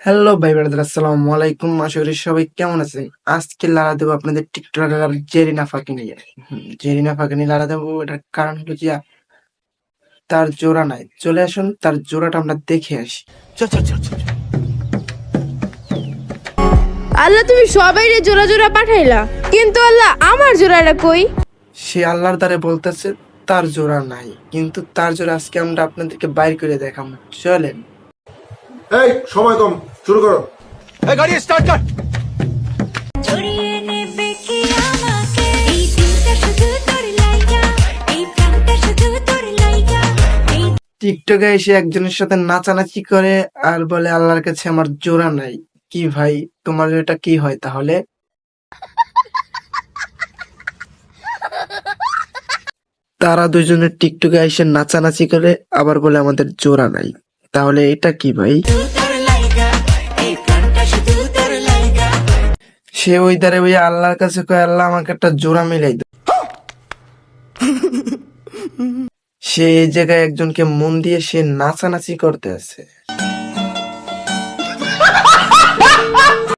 Hello ভাই brother, আসসালামু আলাইকুম। আশা করি সবাই কেমন আছেন। আজকে লাড়া দেবো আপনাদের টিকটকার জেরিনা ফাঁকি নিয়ে। জেরিনা ফাঁকি নিয়ে লাড়া দেবো, এটার কারণ হলো যে তার জোড়া নাই। চলে আসুন, তার জোড়াটা আমরা দেখে আসি। আল্লাহ, তুমি সবাইরে জোড়া জোড়া পাঠাইলা, কিন্তু আল্লাহ আমার জোড়াটা কই? সে আল্লাহর দ্বারে বলতেছে তার জোড়া নাই, কিন্তু তার জোড়া আজকে আমরা আপনাদেরকে বাইর করে দেখাবো। চলেন। এই সময় কম, শুরু করো। গাড়ি স্টার্ট কর। জড়িয়ে নেবে কি আমাকে, এই দিনটা শুধু তোর লাইগা, এই প্রাণটা শুধু তোর লাইগা। টিকটকে এসে একজনের সাথে নাচানাচি করে আর বলে আল্লাহর কাছে আমার জোড়া নাই। কি ভাই, তোমার এটা কি হয় তাহলে? তারা দুজনে টিকটকে এসে নাচানাচি করে আবার বলে আমাদের জোড়া নাই। তাহলে এটা কি ভাই? সে ওই ধারে ওই আল্লাহর কাছে কয়, আল্লাহ আমাকে একটা জোড়া মিলাই দাও। সে এই জায়গায় একজনকে মন দিয়ে সে নাচানাচি করতে আছে।